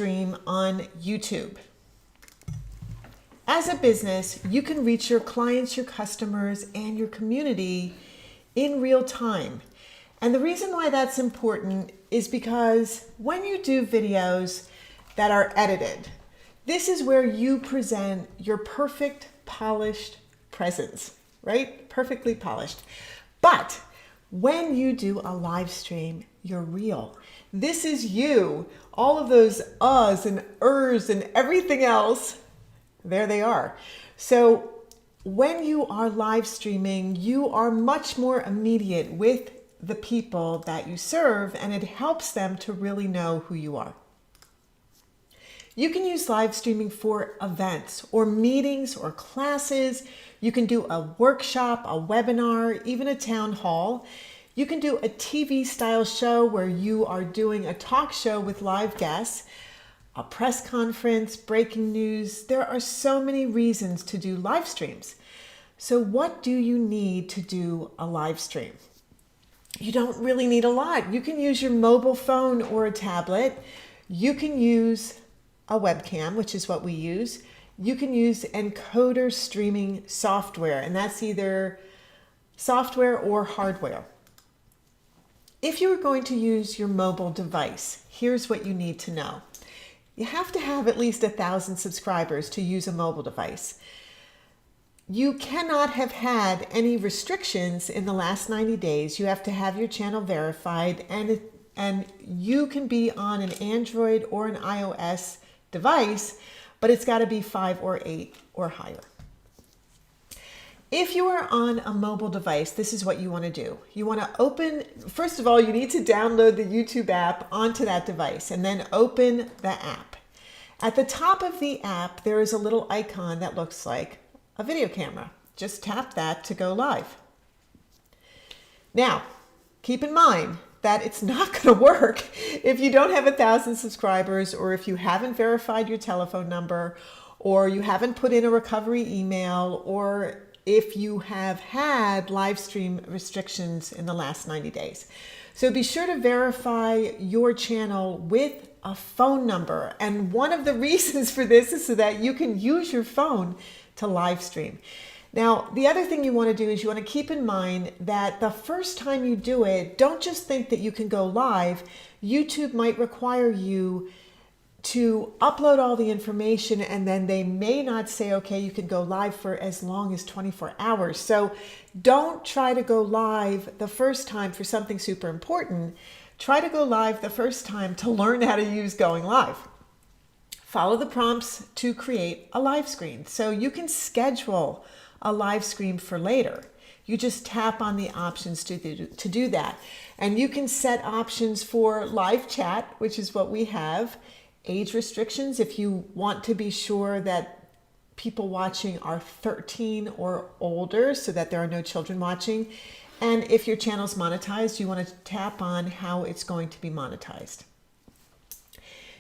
stream on YouTube. As a business, you can reach your clients, your customers, and your community in real time. And the reason why that's important is because when you do videos that are edited, this is where you present your perfect, polished presence, right? Perfectly polished. But when you do a live stream, you're real. This is you. All of those uhs and ers and everything else, there they are. So when you are live streaming, you are much more immediate with the people that you serve, and it helps them to really know who you are. You can use live streaming for events or meetings or classes. You can do a workshop, a webinar, even a town hall. You can do a TV style show where you are doing a talk show with live guests, a press conference, breaking news. There are so many reasons to do live streams. So what do you need to do a live stream? You don't really need a lot. You can use your mobile phone or a tablet. You can use a webcam, which is what we use. You can use Encoders streaming software, and that's either software or hardware. If you are going to use your mobile device, here's what you need to know. You have to have at least 1,000 subscribers to use a mobile device. You cannot have had any restrictions in the last 90 days. You have to have your channel verified, and you can be on an Android or an iOS device, but it's got to be 5 or 8 or higher. If you are on a mobile device, this is what you want to do. You want to open, first of all, you need to download the YouTube app onto that device and then open the app. At the top of the app, there is a little icon that looks like a video camera. Just tap that to go live. Now, keep in mind that it's not going to work if you don't have 1,000 subscribers, or if you haven't verified your telephone number, or you haven't put in a recovery email, or if you have had live stream restrictions in the last 90 days. So be sure to verify your channel with a phone number. And one of the reasons for this is so that you can use your phone to live stream. Now, the other thing you want to do is you want to keep in mind that the first time you do it, don't just think that you can go live. YouTube might require you to upload all the information, and then they may not say, okay, you can go live for as long as 24 hours. So don't try to go live the first time for something super important. Try to go live the first time to learn how to use going live. Follow the prompts to create a live screen. So you can schedule a live stream for later. You just tap on the options to do that. And you can set options for live chat, which is what we have, age restrictions if you want to be sure that people watching are 13 or older so that there are no children watching. And if your channel's monetized, you want to tap on how it's going to be monetized.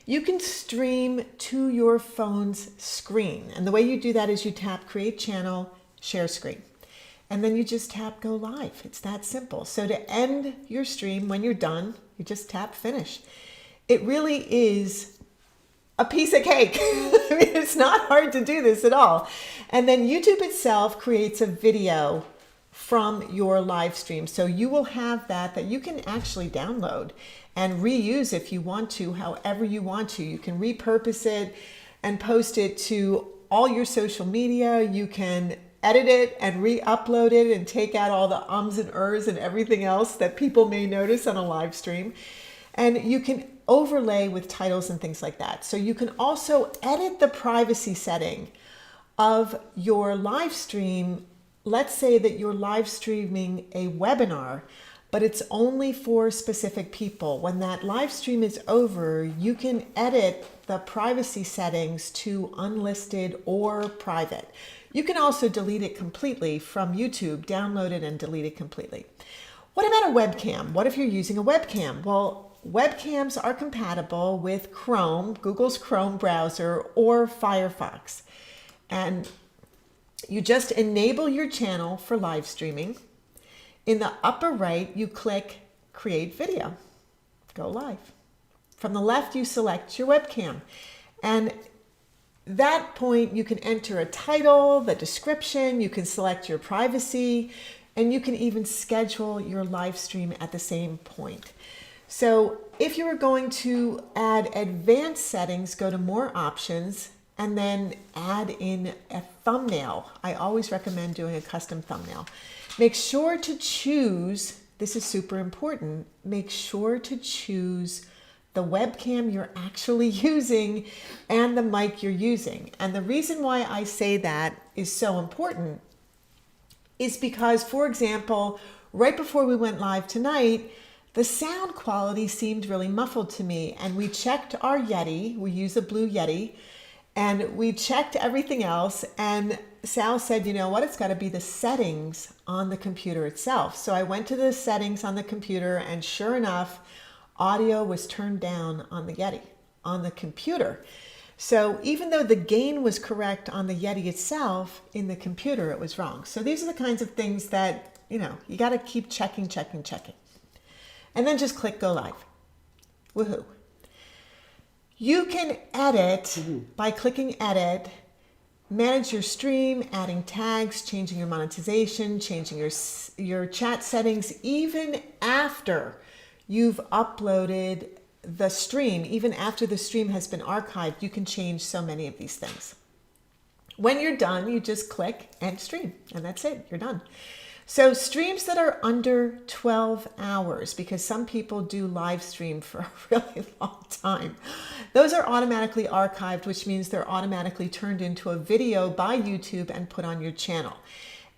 You can stream to your phone's screen. And the way you do that is you tap Create Channel, Share Screen. And then you just tap Go Live. It's that simple. So to end your stream, when you're done, you just tap Finish. It really is a piece of cake. I mean, it's not hard to do this at all. And then YouTube itself creates a video from your live stream. So you will have that you can actually download and reuse if you want to, however you want to. You can repurpose it and post it to all your social media. You can edit it and re-upload it and take out all the ums and ers and everything else that people may notice on a live stream. And you can overlay with titles and things like that. So you can also edit the privacy setting of your live stream. Let's say that you're live streaming a webinar, but it's only for specific people. When that live stream is over, you can edit the privacy settings to unlisted or private. You can also delete it completely from YouTube, download it and delete it completely. What about a webcam? What if you're using a webcam? Well, webcams are compatible with Chrome, Google's Chrome browser, or Firefox. And you just enable your channel for live streaming. In the upper right, you click Create Video. Go live. From the left, you select your webcam. And that point, you can enter a title, the description, you can select your privacy, and you can even schedule your live stream at the same point. So if you are going to add advanced settings, go to more options and then add in a thumbnail. I always recommend doing a custom thumbnail. Make sure to choose, this is super important, make sure to choose the webcam you're actually using and the mic you're using. And the reason why I say that is so important is because, for example, right before we went live tonight, the sound quality seemed really muffled to me, and we checked our Yeti, we use a Blue Yeti, and we checked everything else, and Sal said, you know what, it's got to be the settings on the computer itself. So I went to the settings on the computer, and sure enough, audio was turned down on the Yeti, on the computer. So even though the gain was correct on the Yeti itself, in the computer it was wrong. So these are the kinds of things that, you got to keep checking. And then just click go live. Woohoo. You can edit by clicking edit, manage your stream, adding tags, changing your monetization, changing your chat settings, even after you've uploaded the stream, even after the stream has been archived. You can change so many of these things. When you're done, you just click end stream, and that's it, you're done. So streams that are under 12 hours, because some people do live stream for a really long time, those are automatically archived, which means they're automatically turned into a video by YouTube and put on your channel.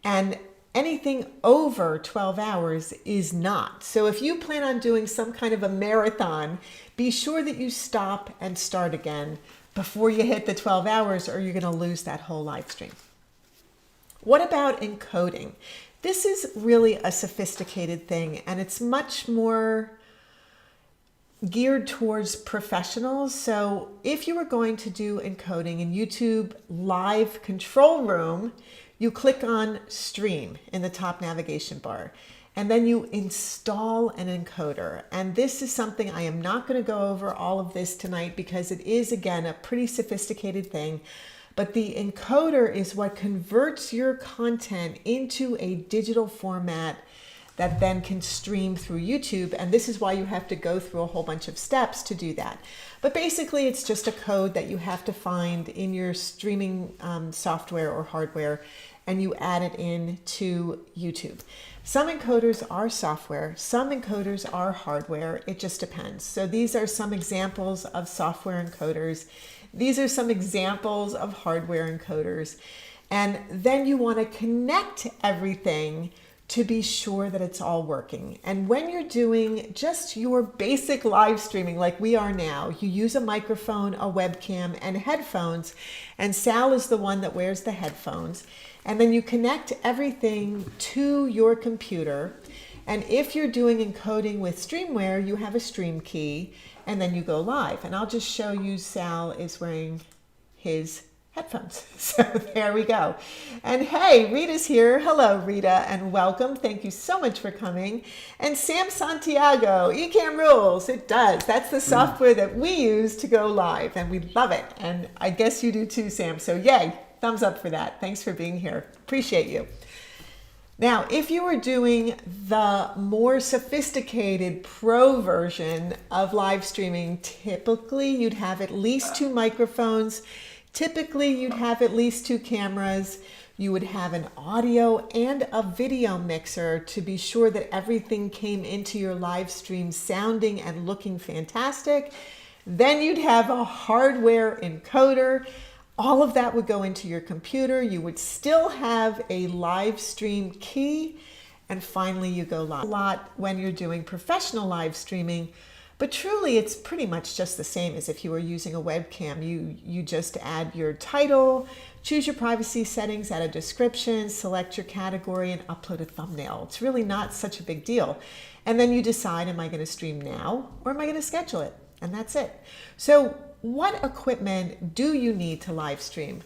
And anything over 12 hours is not. So if you plan on doing some kind of a marathon, be sure that you stop and start again before you hit the 12 hours, or you're going to lose that whole live stream. What about encoding? This is really a sophisticated thing, and it's much more geared towards professionals. So if you were going to do encoding in YouTube Live Control Room, you click on Stream in the top navigation bar, and then you install an encoder. And this is something I am not going to go over all of this tonight, because it is, again, a pretty sophisticated thing. But the encoder is what converts your content into a digital format that then can stream through YouTube. And this is why you have to go through a whole bunch of steps to do that. But basically, it's just a code that you have to find in your streaming software or hardware, and you add it in to YouTube. Some encoders are software, some encoders are hardware. It just depends. So these are some examples of software encoders. These are some examples of hardware encoders. And then you want to connect everything to be sure that it's all working. And when you're doing just your basic live streaming like we are now, you use a microphone, a webcam, and headphones. And Sal is the one that wears the headphones. And then you connect everything to your computer. And if you're doing encoding with Streamware, you have a stream key, and then you go live. And I'll just show you, Sal is wearing his headphones. So there we go. And hey, Rita's here. Hello, Rita, and welcome. Thank you so much for coming. And Sam Santiago, Ecamm rules. It does. That's the software that we use to go live, and we love it. And I guess you do too, Sam. So yay, thumbs up for that. Thanks for being here. Appreciate you. Now, if you were doing the more sophisticated pro version of live streaming, typically you'd have at least 2 microphones. Typically you'd have at least 2 cameras. You would have an audio and a video mixer to be sure that everything came into your live stream sounding and looking fantastic. Then you'd have a hardware encoder. All of that would go into your computer. You would still have a live stream key. And finally, you go live. A lot when you're doing professional live streaming, but truly it's pretty much just the same as if you were using a webcam. You just add your title, choose your privacy settings, add a description, select your category, and upload a thumbnail. It's really not such a big deal. And then you decide, am I going to stream now or am I going to schedule it? And that's it. So what equipment do you need to live stream?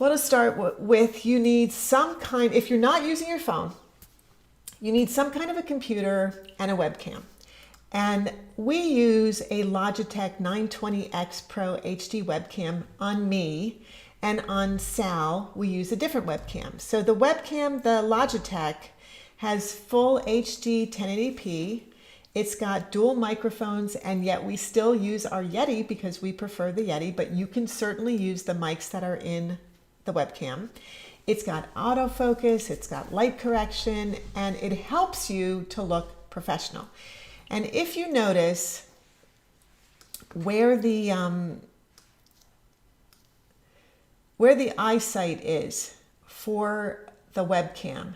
Well, to start with, you need some kind, if you're not using your phone, you need some kind of a computer and a webcam. And we use a Logitech 920X Pro HD webcam on me, and on Sal, we use a different webcam. So the webcam, the Logitech, has full HD 1080p. It's got dual microphones, and yet we still use our Yeti because we prefer the Yeti, but you can certainly use the mics that are in the webcam. It's got autofocus, it's got light correction, and it helps you to look professional. And if you notice where the eyesight is for the webcam,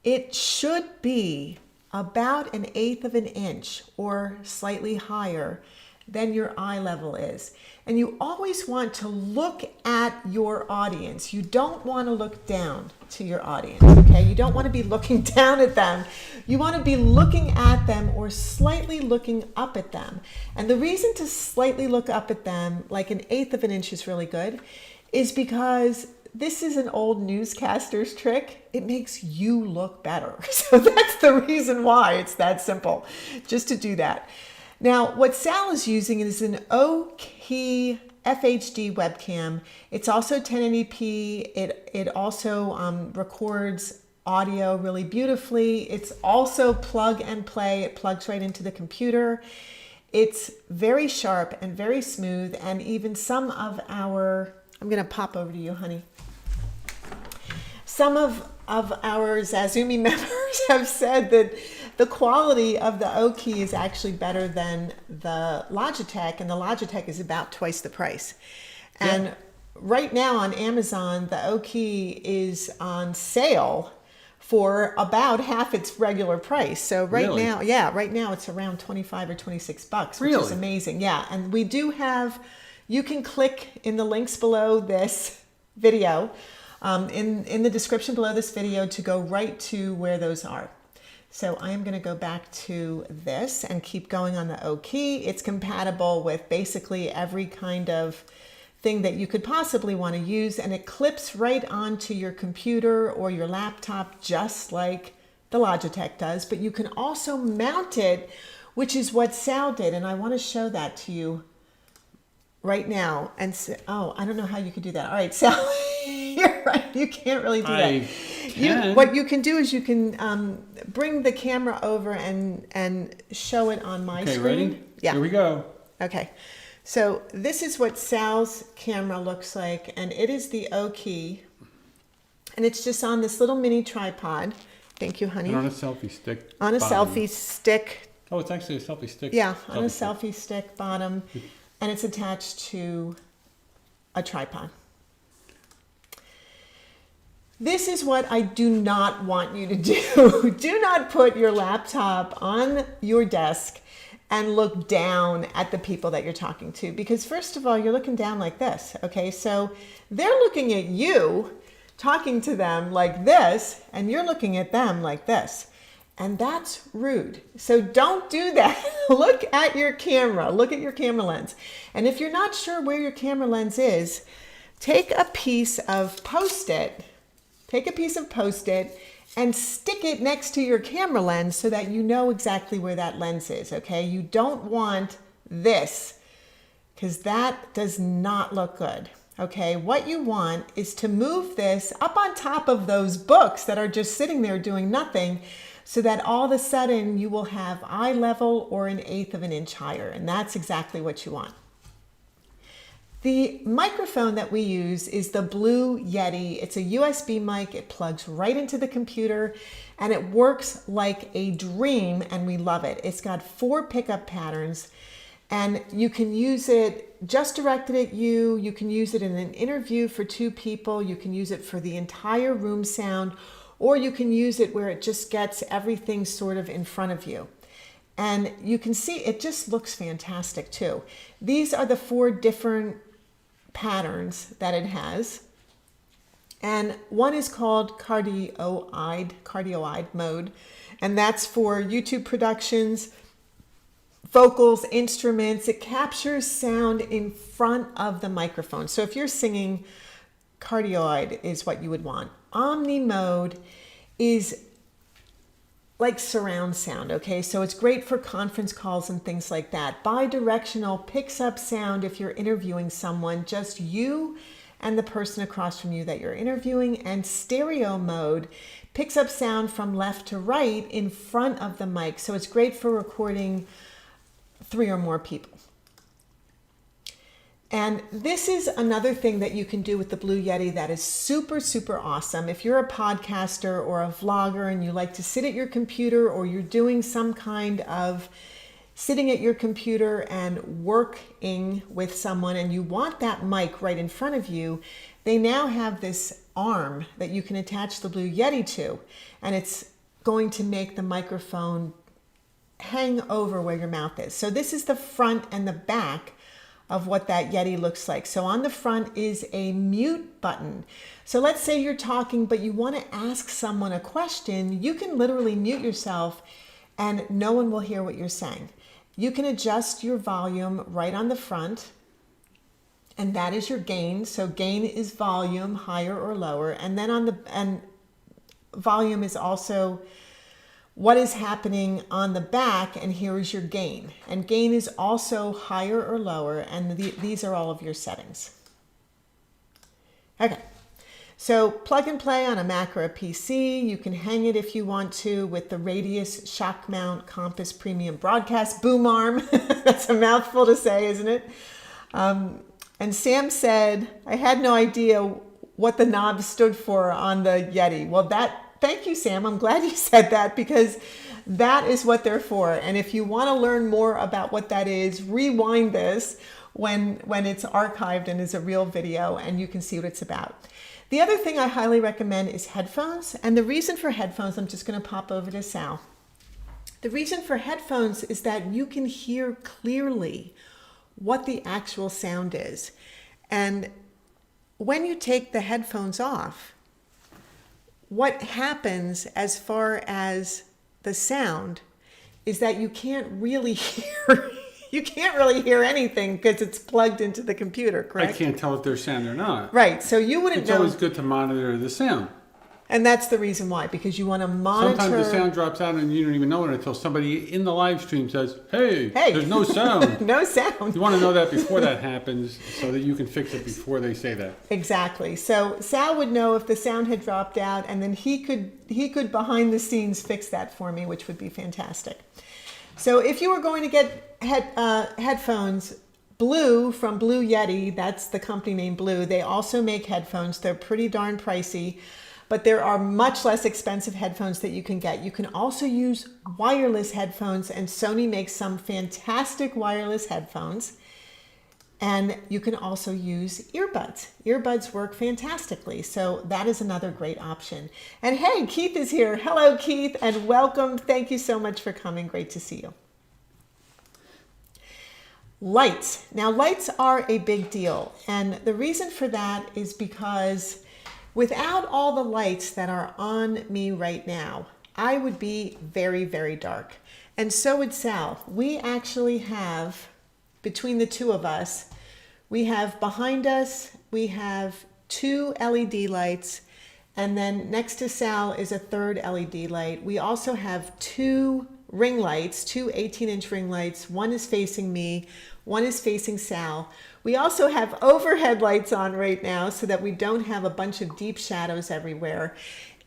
it should be about 1/8 of an inch or slightly higher than your eye level is. And you always want to look at your audience. You don't want to look down to your audience, okay? You don't want to be looking down at them. You want to be looking at them or slightly looking up at them. And the reason to slightly look up at them, like 1/8 of an inch is really good, is because this is an old newscaster's trick. It makes you look better. So that's the reason why it's that simple, just to do that. Now, what Sal is using is an Ecamm FHD webcam. It's also 1080p. It also records audio really beautifully. It's also plug and play. It plugs right into the computer. It's very sharp and very smooth. And even some of our, I'm going to pop over to you, honey. Some of our zazoome members have said that the quality of the Ecamm is actually better than the Logitech, and the Logitech is about twice the price. And right now on Amazon, the Ecamm is on sale for about half its regular price. So right now, right now it's around 25 or 26 bucks, which is amazing. Yeah, and we do have, you can click in the links below this video, in the description below this video, to go right to where those are. So I am going to go back to this and keep going on the Ecamm. It's compatible with basically every kind of thing that you could possibly want to use, and it clips right onto your computer or your laptop just like the Logitech does, but you can also mount it, which is what Sal did, and I want to show that to you right now. And oh, I don't know how you could do that. All right, Sal, you're right. You can't really do that. What you can do is you can bring the camera over and show it on my screen. Okay, ready? Yeah. Here we go. Okay. So this is what Sal's camera looks like, and it is the Ecamm, and it's just on this little mini tripod. Thank you, honey. And on a selfie stick. On a selfie stick. Oh, it's actually a selfie stick. Yeah, on a selfie stick bottom, and it's attached to a tripod. This is what I do not want you to do. Do not put your laptop on your desk and look down at the people that you're talking to, because first of all, you're looking down like this, okay? So they're looking at you, talking to them like this, and you're looking at them like this. And that's rude. So don't do that. Look at your camera. Look at your camera lens. And if you're not sure where your camera lens is, take a piece of Post-it. Take a piece of Post-it and stick it next to your camera lens so that you know exactly where that lens is, okay? You don't want this, because that does not look good, okay? What you want is to move this up on top of those books that are just sitting there doing nothing, so that all of a sudden you will have eye level or 1/8 of an inch higher, and that's exactly what you want. The microphone that we use is the Blue Yeti. It's a USB mic. It plugs right into the computer, and it works like a dream, and we love it. It's got 4 pickup patterns, and you can use it just directed at you. You can use it in an interview for 2 people. You can use it for the entire room sound, or you can use it where it just gets everything sort of in front of you. And you can see it just looks fantastic too. These are the 4 different patterns that it has. And one is called cardioid mode. And that's for YouTube productions, vocals, instruments. It captures sound in front of the microphone. So if you're singing, cardioid is what you would want. Omni mode is like surround sound, okay? So it's great for conference calls and things like that. Bidirectional picks up sound if you're interviewing someone, just you and the person across from you that you're interviewing. And stereo mode picks up sound from left to right in front of the mic. So it's great for recording 3 or more people. And this is another thing that you can do with the Blue Yeti that is super, super awesome. If you're a podcaster or a vlogger and you like to sit at your computer, or you're doing some kind of sitting at your computer and working with someone and you want that mic right in front of you, they now have this arm that you can attach the Blue Yeti to, and it's going to make the microphone hang over where your mouth is. So this is the front and the back of what that Yeti looks like. So on the front is a mute button. So let's say you're talking, but you want to ask someone a question. You can literally mute yourself and no one will hear what you're saying. You can adjust your volume right on the front, and that is your gain. So gain is volume, higher or lower. And then volume is also what is happening on the back, and here is your gain. And gain is also higher or lower, and these are all of your settings. Okay, so plug and play on a Mac or a PC. You can hang it if you want to with the Radius Shock Mount Compass Premium Broadcast Boom Arm. That's a mouthful to say, isn't it? And Sam said, I had no idea what the knob stood for on the Yeti. Well, thank you, Sam. I'm glad you said that, because that is what they're for. And if you want to learn more about what that is, rewind this when it's archived and is a real video, and you can see what it's about. The other thing I highly recommend is headphones. And the reason for headphones, I'm just going to pop over to Sal. The reason for headphones is that you can hear clearly what the actual sound is. And when you take the headphones off, what happens as far as the sound is that you can't really hear anything because it's plugged into the computer, correct? I can't tell if there's sound or not. Right, so you wouldn't know. It's always good to monitor the sound. And that's the reason why, because you want to monitor. Sometimes the sound drops out and you don't even know it until somebody in the live stream says, hey, there's no sound. No sound. You want to know that before that happens so that you can fix it before they say that. Exactly. So Sal would know if the sound had dropped out, and then he could behind the scenes fix that for me, which would be fantastic. So if you were going to get headphones, Blue from Blue Yeti, that's the company name Blue, they also make headphones. They're pretty darn pricey, but there are much less expensive headphones that you can get. You can also use wireless headphones, and Sony makes some fantastic wireless headphones. And you can also use earbuds. Earbuds work fantastically, so that is another great option. And hey, Keith is here. Hello, Keith, and welcome. Thank you so much for coming. Great to see you. Lights. Now, lights are a big deal, and the reason for that is because without all the lights that are on me right now, I would be very, very dark. And so would Sal. We actually have, between the two of us, we have behind us, we have 2 LED lights, and then next to Sal is a 3rd LED light. We also have 2 ring lights, 2 18-inch ring lights. One is facing me, one is facing Sal. We also have overhead lights on right now so that we don't have a bunch of deep shadows everywhere.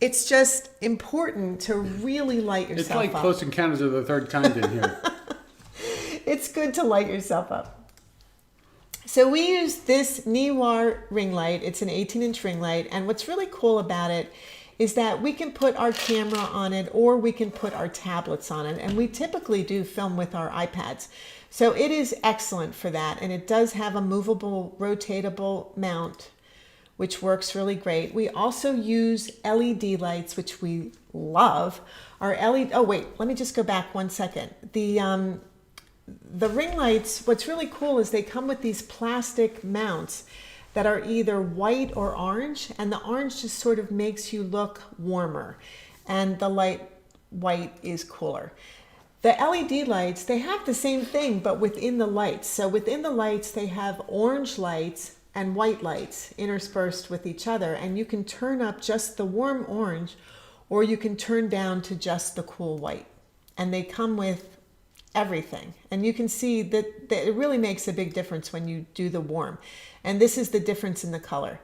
It's just important to really light yourself up. It's like Close Encounters of the Third Kind in here. It's good to light yourself up. So we use this Niwar ring light. It's an 18-inch ring light. And what's really cool about it is that we can put our camera on it, or we can put our tablets on it. And we typically do film with our iPads. So it is excellent for that. And it does have a movable, rotatable mount, which works really great. We also use LED lights, which we love. Our LED, oh wait, let me just go back one second. The ring lights, what's really cool is they come with these plastic mounts that are either white or orange, and the orange just sort of makes you look warmer, and the light white is cooler. The LED lights, they have the same thing, but within the lights. So within the lights, they have orange lights and white lights interspersed with each other, and you can turn up just the warm orange or you can turn down to just the cool white. And they come with everything. And you can see that it really makes a big difference when you do the warm. And this is the difference in the color.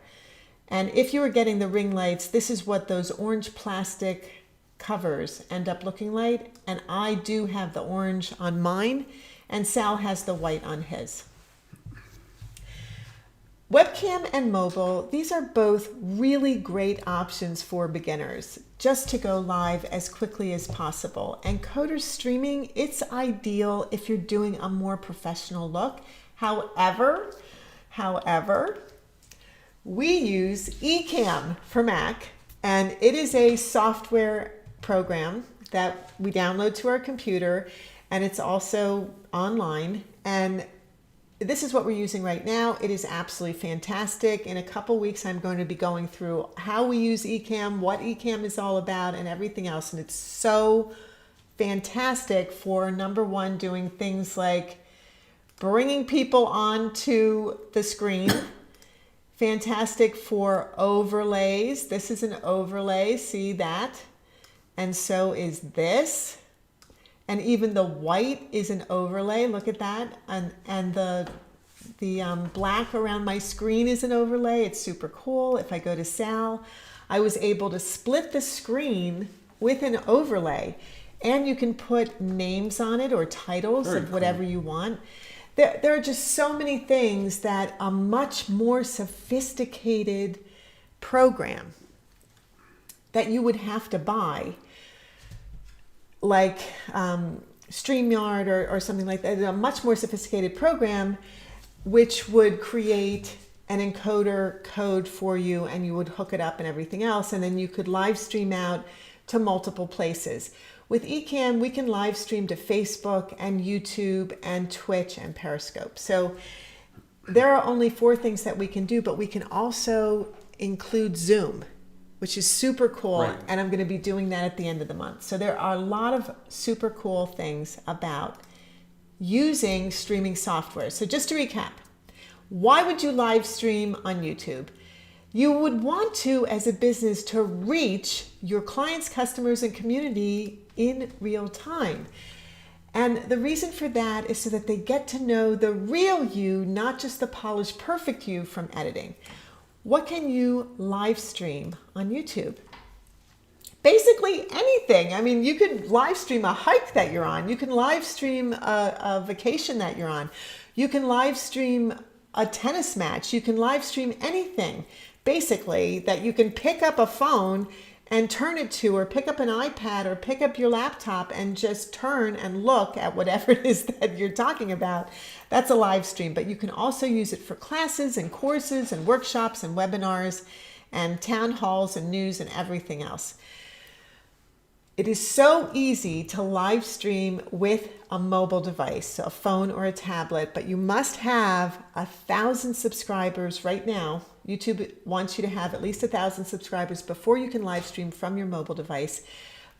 And if you were getting the ring lights, this is what those orange plastic covers end up looking like. And I do have the orange on mine, and Sal has the white on his. Webcam and mobile, these are both really great options for beginners, just to go live as quickly as possible. Encoders streaming, it's ideal if you're doing a more professional look. However, we use Ecamm for Mac, and it is a software program that we download to our computer, and it's also online. And this is what we're using right now. It is absolutely fantastic. In a couple weeks, I'm going to be going through how we use Ecamm, what Ecamm is all about, and everything else. And it's so fantastic for, number one, doing things like bringing people onto the screen. Fantastic for overlays. This is an overlay, see that? And so is this. And even the white is an overlay, look at that. And the black around my screen is an overlay. It's super cool. If I go to Sal, I was able to split the screen with an overlay. And you can put names on it or titles of whatever you want. There are just so many things that a much more sophisticated program that you would have to buy, like StreamYard or something like that, a much more sophisticated program, which would create an encoder code for you, and you would hook it up and everything else, and then you could live stream out to multiple places. With Ecamm, we can live stream to Facebook and YouTube and Twitch and Periscope. So there are only 4 things that we can do, but we can also include Zoom, which is super cool. Right. And I'm going to be doing that at the end of the month. So there are a lot of super cool things about using streaming software. So just to recap, why would you live stream on YouTube? You would want to, as a business, to reach your clients, customers, and community in real time. And the reason for that is so that they get to know the real you, not just the polished, perfect you from editing. What can you live stream on YouTube? Basically anything. I mean, you could live stream a hike that you're on. You can live stream a vacation that you're on. You can live stream a tennis match. You can live stream anything, basically, that you can pick up a phone and turn it to, or pick up an iPad, or pick up your laptop and just turn and look at whatever it is that you're talking about. That's a live stream, but you can also use it for classes and courses and workshops and webinars and town halls and news and everything else. It is so easy to live stream with a mobile device, so a phone or a tablet, but you must have 1,000 subscribers right now. YouTube wants you to have at least 1,000 subscribers before you can live stream from your mobile device,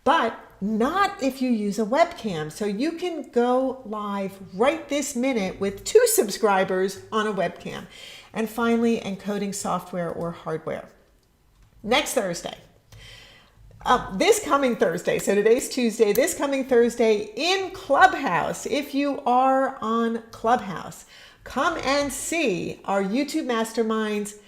but not if you use a webcam. So you can go live right this minute with 2 subscribers on a webcam. And finally, encoding software or hardware. Next Thursday. This coming Thursday, so today's Tuesday, this coming Thursday in Clubhouse, if you are on Clubhouse, come and see our YouTube Masterminds.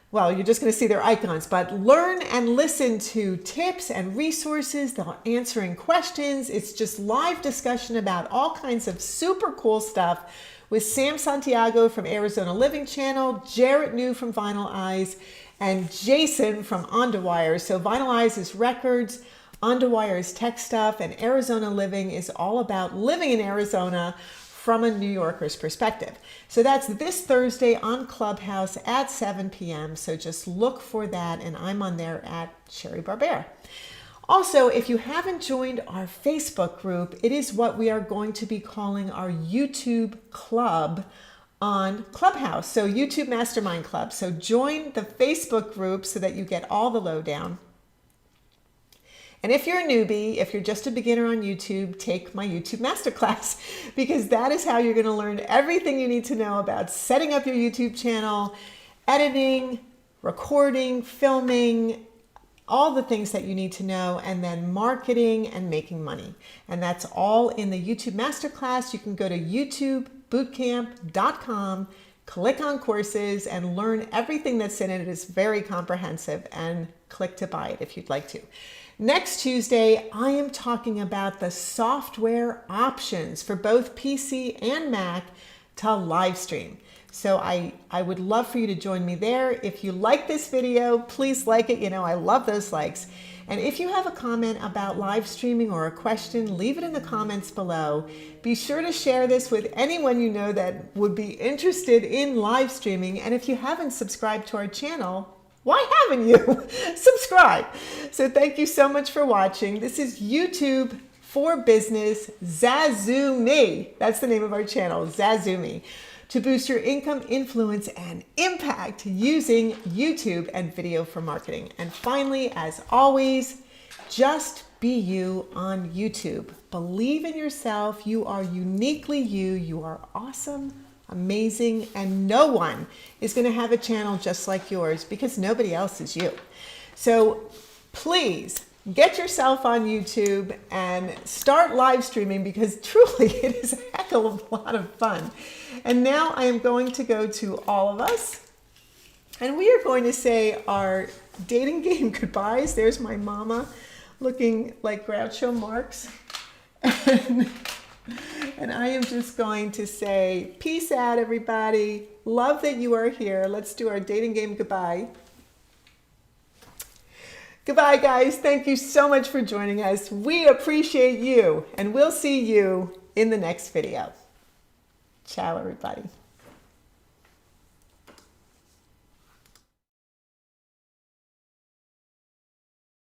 Well, you're just going to see their icons, but learn and listen to tips and resources. They're answering questions. It's just live discussion about all kinds of super cool stuff with Sam Santiago from Arizona Living Channel, Jarrett New from Vinyl Eyes, and Jason from Underwire. So Vinyl Eyes is records, Underwire is tech stuff, and Arizona Living is all about living in Arizona from a New Yorker's perspective. So that's this Thursday on Clubhouse at 7 p.m. So just look for that, and I'm on there at Sheri Barbera. Also, if you haven't joined our Facebook group, it is what we are going to be calling our YouTube Club on Clubhouse. So YouTube Mastermind Club. So join the Facebook group so that you get all the lowdown. And if you're a newbie, if you're just a beginner on YouTube, take my YouTube Masterclass, because that is how you're going to learn everything you need to know about setting up your YouTube channel, editing, recording, filming, all the things that you need to know, and then marketing and making money. And that's all in the YouTube Masterclass. You can go to youtubebootcamp.com, click on courses, and learn everything that's in it. It is very comprehensive, and click to buy it if you'd like to. Next Tuesday, I am talking about the software options for both PC and Mac to live stream. So I would love for you to join me there. If you like this video, please like it. You know, I love those likes. And if you have a comment about live streaming or a question, leave it in the comments below. Be sure to share this with anyone you know that would be interested in live streaming. And if you haven't subscribed to our channel, why haven't you? Subscribe. So thank you so much for watching. This is YouTube for Business Zazoome. That's the name of our channel, Zazoome, to boost your income, influence, and impact using YouTube and video for marketing. And finally, as always, just be you on YouTube. Believe in yourself. You are uniquely you. You are awesome, amazing, and no one is going to have a channel just like yours because nobody else is you. So please get yourself on YouTube and start live streaming, because truly it is a heck of a lot of fun. And now I am going to go to all of us, and we are going to say our dating game goodbyes. There's my mama looking like Groucho Marx. And I am just going to say, peace out, everybody. Love that you are here. Let's do our dating game goodbye. Goodbye, guys. Thank you so much for joining us. We appreciate you, and we'll see you in the next video. Ciao, everybody.